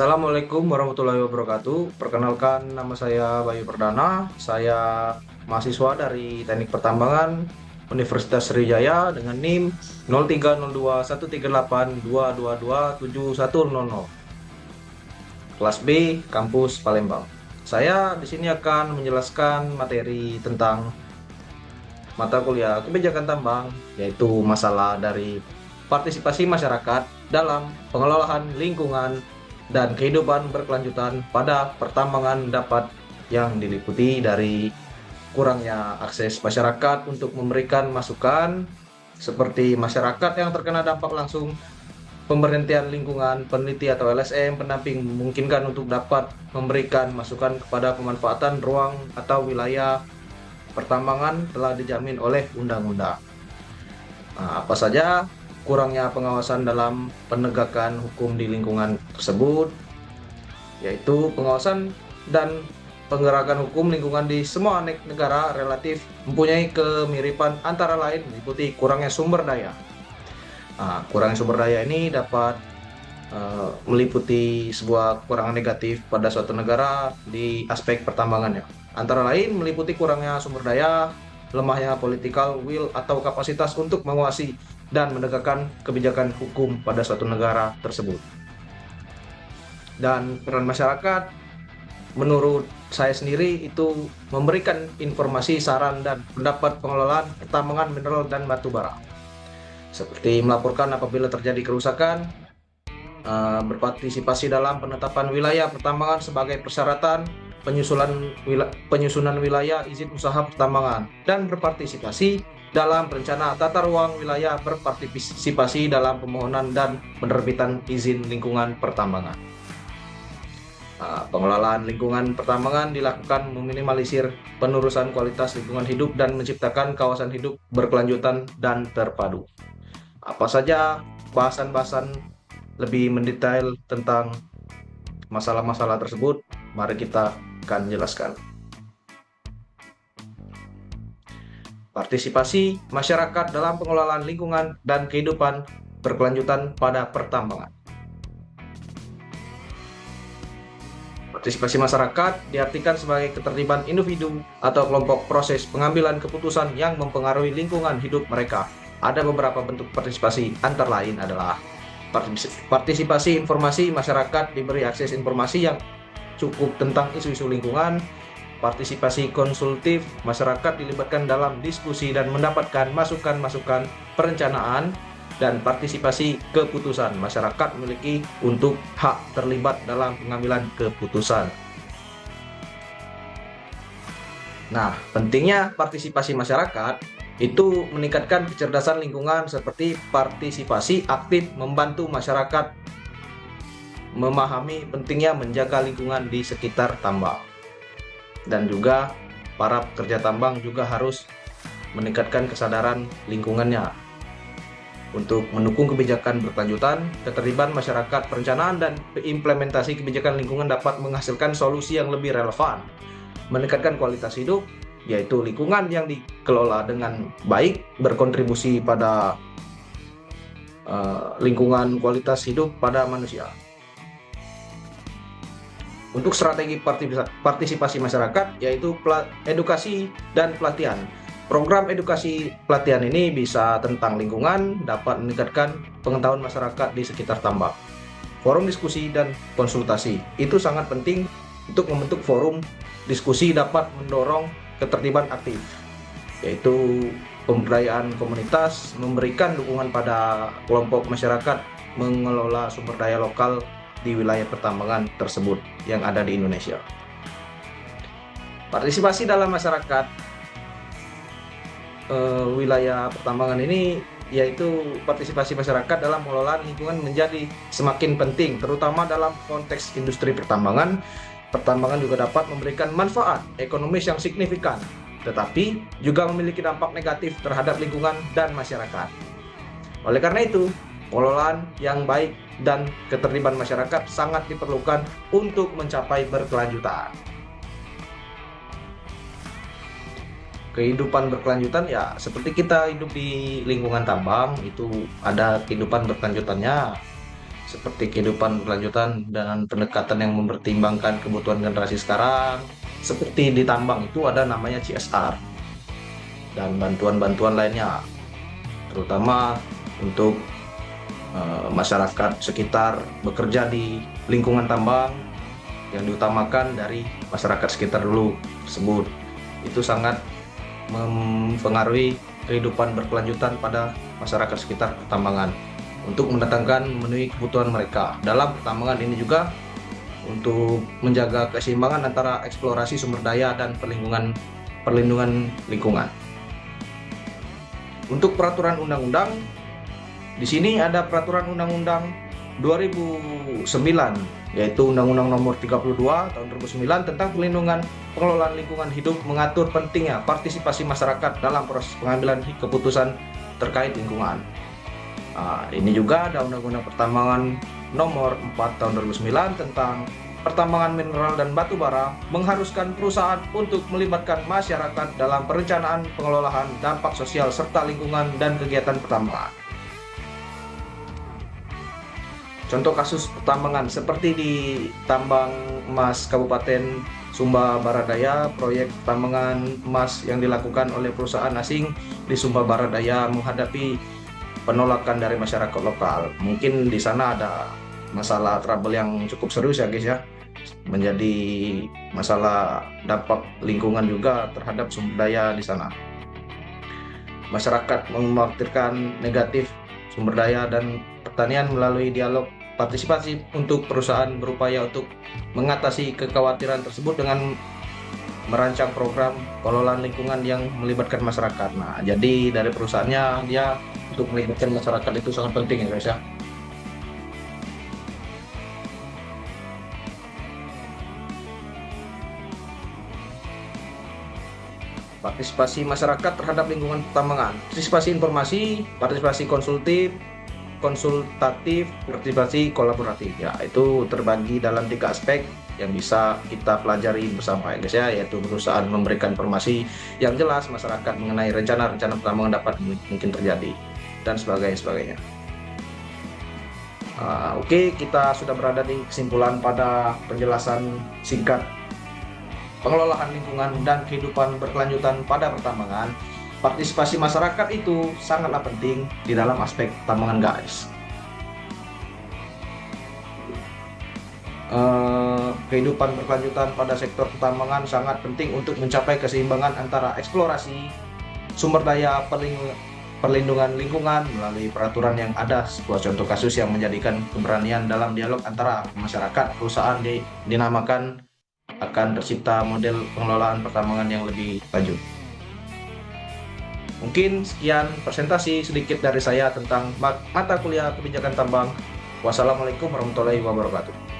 Assalamualaikum warahmatullahi wabarakatuh. Perkenalkan, nama saya Bayu Perdana. Saya mahasiswa dari Teknik Pertambangan Universitas Sriwijaya dengan NIM 03021382227100. Kelas B, Kampus Palembang. Saya di sini akan menjelaskan materi tentang mata kuliah kebijakan tambang, yaitu masalah dari partisipasi masyarakat dalam pengelolaan lingkungan dan kehidupan berkelanjutan pada pertambangan dapat yang diliputi dari kurangnya akses masyarakat untuk memberikan masukan seperti masyarakat yang terkena dampak langsung pemberhentian lingkungan, peneliti atau LSM, pendamping memungkinkan untuk dapat memberikan masukan kepada pemanfaatan ruang atau wilayah pertambangan telah dijamin oleh undang-undang. Nah, apa saja kurangnya pengawasan dalam penegakan hukum di lingkungan tersebut, yaitu pengawasan dan penggerakan hukum lingkungan di semua negara relatif mempunyai kemiripan, antara lain meliputi kurangnya sumber daya. Nah, kurangnya sumber daya ini dapat meliputi sebuah kekurangan negatif pada suatu negara di aspek pertambangannya. Antara lain meliputi kurangnya sumber daya, lemahnya political will atau kapasitas untuk menguasai dan menegakkan kebijakan hukum pada suatu negara tersebut. Dan peran masyarakat, menurut saya sendiri, itu memberikan informasi, saran, dan pendapat pengelolaan pertambangan mineral dan batu bara. Seperti melaporkan apabila terjadi kerusakan, berpartisipasi dalam penetapan wilayah pertambangan sebagai persyaratan penyusunan wilayah izin usaha pertambangan, dan berpartisipasi dalam perencanaan tata ruang wilayah, berpartisipasi dalam pemohonan dan penerbitan izin lingkungan pertambangan. Pengelolaan lingkungan pertambangan dilakukan meminimalisir penurunan kualitas lingkungan hidup dan menciptakan kawasan hidup berkelanjutan dan terpadu. Apa saja bahasan-bahasan lebih mendetail tentang masalah-masalah tersebut, mari kita akan jelaskan. Partisipasi masyarakat dalam pengelolaan lingkungan dan kehidupan berkelanjutan pada pertambangan. Partisipasi masyarakat diartikan sebagai keterlibatan individu atau kelompok proses pengambilan keputusan yang mempengaruhi lingkungan hidup mereka. Ada beberapa bentuk partisipasi, antara lain adalah partisipasi informasi, masyarakat diberi akses informasi yang cukup tentang isu-isu lingkungan. Partisipasi konsultif, masyarakat dilibatkan dalam diskusi dan mendapatkan masukan-masukan perencanaan. Dan partisipasi keputusan, masyarakat memiliki untuk hak terlibat dalam pengambilan keputusan. Nah, pentingnya partisipasi masyarakat itu meningkatkan kecerdasan lingkungan, seperti partisipasi aktif membantu masyarakat memahami pentingnya menjaga lingkungan di sekitar tambang. Dan juga para pekerja tambang juga harus meningkatkan kesadaran lingkungannya untuk mendukung kebijakan berkelanjutan. Keterlibatan masyarakat perencanaan dan implementasi kebijakan lingkungan dapat menghasilkan solusi yang lebih relevan, meningkatkan kualitas hidup, yaitu lingkungan yang dikelola dengan baik berkontribusi pada lingkungan kualitas hidup pada manusia. Untuk strategi partisipasi masyarakat, yaitu edukasi dan pelatihan. Program edukasi pelatihan ini bisa tentang lingkungan, dapat meningkatkan pengetahuan masyarakat di sekitar tambang. Forum diskusi dan konsultasi itu sangat penting. Untuk membentuk forum diskusi dapat mendorong keterlibatan aktif, yaitu pemberdayaan komunitas, memberikan dukungan pada kelompok masyarakat mengelola sumber daya lokal di wilayah pertambangan tersebut yang ada di Indonesia. Partisipasi dalam masyarakat wilayah pertambangan ini, yaitu partisipasi masyarakat dalam pengelolaan lingkungan, menjadi semakin penting, terutama dalam konteks industri pertambangan. Pertambangan juga dapat memberikan manfaat ekonomis yang signifikan, tetapi juga memiliki dampak negatif terhadap lingkungan dan masyarakat. Oleh karena itu, pengelolaan yang baik dan keterlibatan masyarakat sangat diperlukan untuk mencapai berkelanjutan. Kehidupan berkelanjutan ya seperti kita hidup di lingkungan tambang, itu ada kehidupan berkelanjutannya. seperti kehidupan berkelanjutan dan pendekatan yang mempertimbangkan kebutuhan generasi sekarang. Seperti di tambang itu ada namanya CSR dan bantuan-bantuan lainnya, terutama untuk masyarakat sekitar bekerja di lingkungan tambang yang diutamakan dari masyarakat sekitar dulu tersebut. Itu sangat mempengaruhi kehidupan berkelanjutan pada masyarakat sekitar pertambangan untuk mendatangkan memenuhi kebutuhan mereka. Dalam pertambangan ini juga untuk menjaga keseimbangan antara eksplorasi sumber daya dan perlindungan lingkungan. Untuk peraturan undang-undang, di sini ada peraturan undang-undang 2009, yaitu Undang-Undang Nomor 32 Tahun 2009 tentang perlindungan pengelolaan lingkungan hidup, mengatur pentingnya partisipasi masyarakat dalam proses pengambilan keputusan terkait lingkungan. Ini juga ada Undang-Undang Pertambangan Nomor 4 Tahun 2009 tentang pertambangan mineral dan batu bara, mengharuskan perusahaan untuk melibatkan masyarakat dalam perencanaan pengelolaan dampak sosial serta lingkungan dan kegiatan pertambangan. Contoh kasus pertambangan seperti di tambang emas Kabupaten Sumba Barat Daya, proyek tambangan emas yang dilakukan oleh perusahaan asing di Sumba Barat Daya menghadapi penolakan dari masyarakat lokal. Mungkin di sana ada masalah trouble yang cukup serius ya guys ya, menjadi masalah dampak lingkungan juga terhadap sumber daya di sana. Masyarakat mengkhawatirkan negatif sumber daya dan pertanian melalui dialog partisipasi untuk perusahaan berupaya untuk mengatasi kekhawatiran tersebut dengan merancang program pengelolaan lingkungan yang melibatkan masyarakat. Nah, jadi dari perusahaannya dia untuk melibatkan masyarakat itu sangat penting ya guys ya. Partisipasi masyarakat terhadap lingkungan pertambangan, partisipasi informasi, partisipasi konsultatif, partisipasi kolaboratif. Ya, itu terbagi dalam 3 aspek yang bisa kita pelajari bersama ya guys ya, yaitu perusahaan memberikan informasi yang jelas masyarakat mengenai rencana-rencana pertambangan dapat mungkin terjadi dan sebagainya. Oke, kita sudah berada di kesimpulan pada penjelasan singkat pengelolaan lingkungan dan kehidupan berkelanjutan pada pertambangan. Partisipasi masyarakat itu sangatlah penting di dalam aspek pertambangan guys. Kehidupan berkelanjutan pada sektor pertambangan sangat penting untuk mencapai keseimbangan antara eksplorasi sumber daya, perlindungan lingkungan melalui peraturan yang ada. Sebuah contoh kasus yang menjadikan keberanian dalam dialog antara masyarakat perusahaan dinamakan akan tercipta model pengelolaan pertambangan yang lebih maju. Mungkin sekian presentasi sedikit dari saya tentang mata kuliah kebijakan tambang. Wassalamualaikum warahmatullahi wabarakatuh.